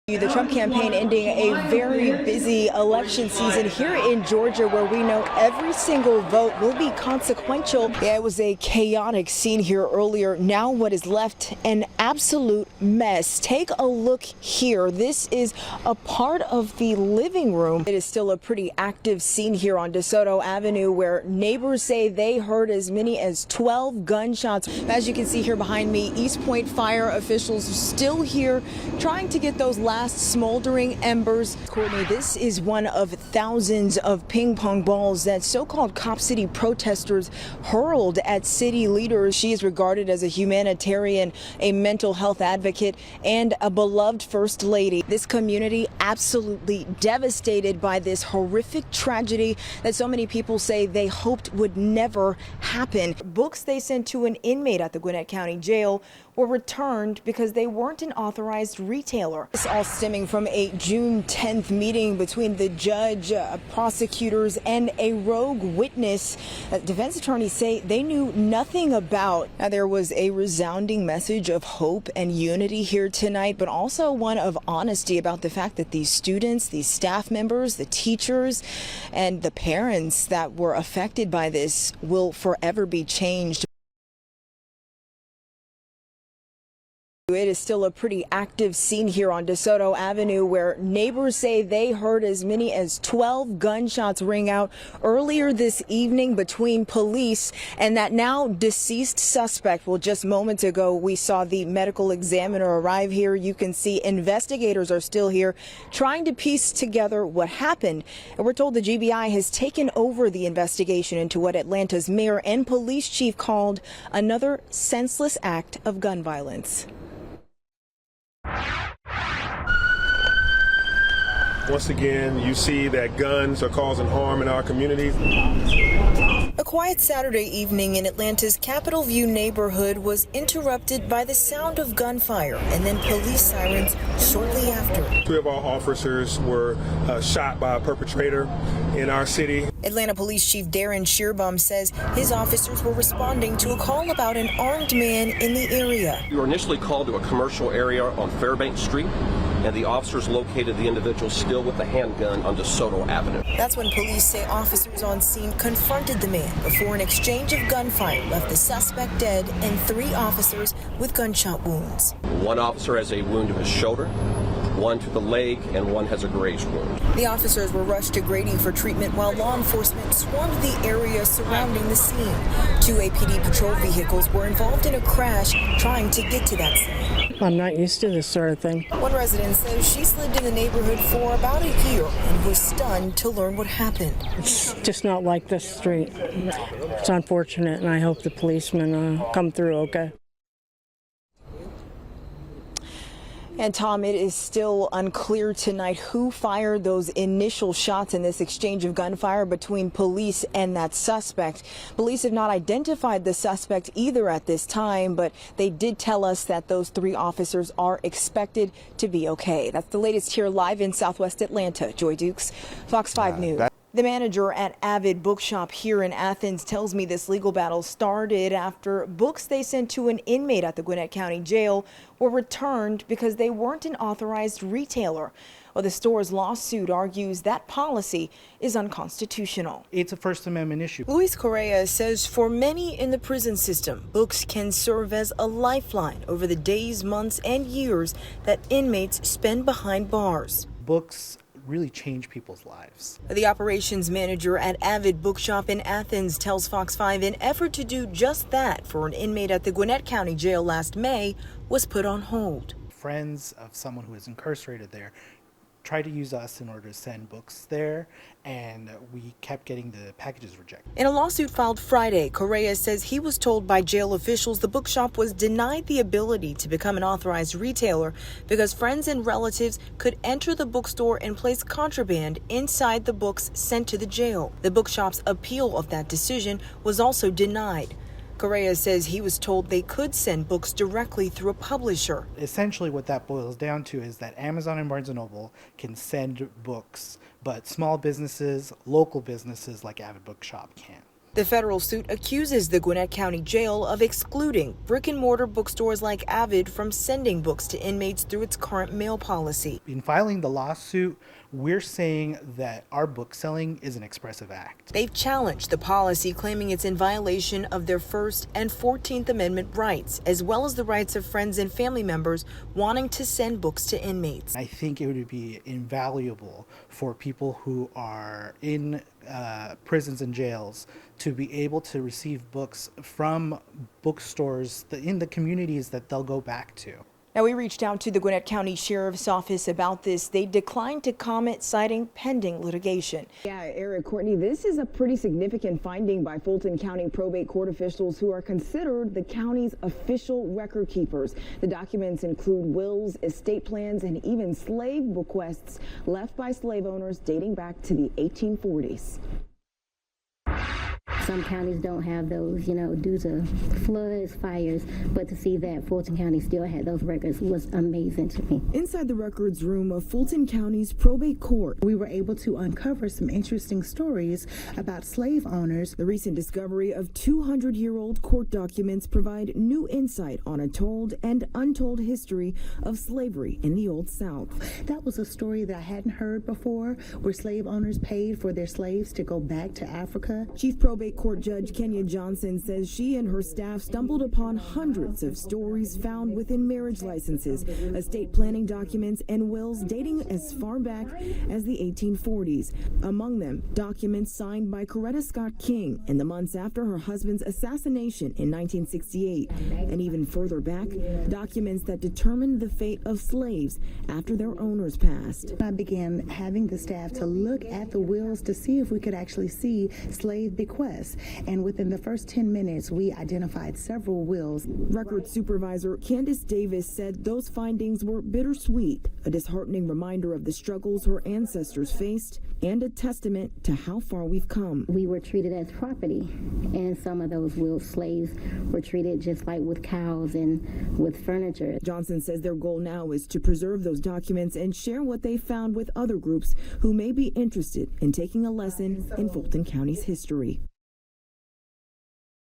The Trump campaign ending a very busy election season here in Georgia, where we know every single vote will be consequential. Yeah, it was a chaotic scene here earlier. Now what is left, an absolute mess. Take a look here. This is a part of the living room. It is still a pretty active scene here on DeSoto Avenue, where neighbors say they heard as many as 12 gunshots. As you can see here behind me, East Point fire officials are still here trying to get those last smoldering embers. Courtney, this is one of thousands of ping pong balls that so-called Cop City protesters hurled at city leaders. She is regarded as a humanitarian, a mental health advocate, and a beloved first lady. This community absolutely devastated by this horrific tragedy that so many people say they hoped would never happen. Books they sent to an inmate at the Gwinnett County Jail were returned because they weren't an authorized retailer. This all stemming from a June 10th meeting between the judge, prosecutors, and a rogue witness that defense attorneys say they knew nothing about. Now, there was a resounding message of hope and unity here tonight, but also one of honesty about the fact that these students, these staff members, the teachers, and the parents that were affected by this will forever be changed. It is still a pretty active scene here on DeSoto Avenue, where neighbors say they heard as many as 12 gunshots ring out earlier this evening between police and that now deceased suspect. Well, just moments ago, we saw the medical examiner arrive here. You can see investigators are still here trying to piece together what happened. And we're told the GBI has taken over the investigation into what Atlanta's mayor and police chief called another senseless act of gun violence. Once again, you see that guns are causing harm in our communities. A quiet Saturday evening in Atlanta's Capitol View neighborhood was interrupted by the sound of gunfire and then police sirens shortly after. 2 of our officers were shot by a perpetrator in our city. Atlanta Police Chief Darren Shearbaum says his officers were responding to a call about an armed man in the area. We were initially called to a commercial area on Fairbanks Street, and the officers located the individual still with a handgun on DeSoto Avenue. That's when police say officers on scene confronted the man before an exchange of gunfire left the suspect dead and 3 officers with gunshot wounds. 1 officer has a wound to his shoulder, 1 to the leg, and 1 has a grazed wound. The officers were rushed to Grady for treatment while law enforcement swarmed the area surrounding the scene. 2 APD patrol vehicles were involved in a crash trying to get to that scene. I'm not used to this sort of thing. One resident says she's lived in the neighborhood for about a year and was stunned to learn what happened. It's just not like this street. It's unfortunate, and I hope the policemen come through okay. And Tom, it is still unclear tonight who fired those initial shots in this exchange of gunfire between police and that suspect. Police have not identified the suspect either at this time, but they did tell us that those 3 officers are expected to be okay. That's the latest here live in Southwest Atlanta. Joi Dukes, Fox 5 News. The manager at Avid Bookshop here in Athens tells me this legal battle started after books they sent to an inmate at the Gwinnett County Jail were returned because they weren't an authorized retailer. Well, the store's lawsuit argues that policy is unconstitutional. It's a First Amendment issue. Luis Correa says for many in the prison system, books can serve as a lifeline over the days, months, and years that inmates spend behind bars. Books really change people's lives. The operations manager at Avid Bookshop in Athens tells Fox 5 an effort to do just that for an inmate at the Gwinnett County Jail last May was put on hold. Friends of someone who is incarcerated there tried to use us in order to send books there, and we kept getting the packages rejected. In a lawsuit filed Friday, Correa says he was told by jail officials the bookshop was denied the ability to become an authorized retailer because friends and relatives could enter the bookstore and place contraband inside the books sent to the jail. The bookshop's appeal of that decision was also denied. Correa says he was told they could send books directly through a publisher. Essentially what that boils down to is that Amazon and Barnes & Noble can send books, but small businesses, local businesses like Avid Bookshop can't. The federal suit accuses the Gwinnett County Jail of excluding brick-and-mortar bookstores like Avid from sending books to inmates through its current mail policy. In filing the lawsuit, we're saying that our book selling is an expressive act. They've challenged the policy, claiming it's in violation of their First and 14th Amendment rights, as well as the rights of friends and family members wanting to send books to inmates. I think it would be invaluable for people who are in prisons and jails to be able to receive books from bookstores in the communities that they'll go back to. Now, we reached out to the Gwinnett County Sheriff's Office about this. They declined to comment, citing pending litigation. Yeah, Eric, Courtney, this is a pretty significant finding by Fulton County probate court officials who are considered the county's official record keepers. The documents include wills, estate plans, and even slave bequests left by slave owners dating back to the 1840s. Some counties don't have those, due to floods, fires, but to see that Fulton County still had those records was amazing to me. Inside the records room of Fulton County's probate court, we were able to uncover some interesting stories about slave owners. The recent discovery of 200-year-old court documents provide new insight on a told and untold history of slavery in the Old South. That was a story that I hadn't heard before, where slave owners paid for their slaves to go back to Africa. Chief Probate Court Judge Kenya Johnson says she and her staff stumbled upon hundreds of stories found within marriage licenses, estate planning documents, and wills dating as far back as the 1840s. Among them, documents signed by Coretta Scott King in the months after her husband's assassination in 1968. And even further back, documents that determined the fate of slaves after their owners passed. I began having the staff to look at the wills to see if we could actually see slave bequests. And within the first 10 minutes, we identified several wills. Record Supervisor Candace Davis said those findings were bittersweet, a disheartening reminder of the struggles her ancestors faced, and a testament to how far we've come. We were treated as property, and some of those wills, slaves were treated just like with cows and with furniture. Johnson says their goal now is to preserve those documents and share what they found with other groups who may be interested in taking a lesson in Fulton County's history.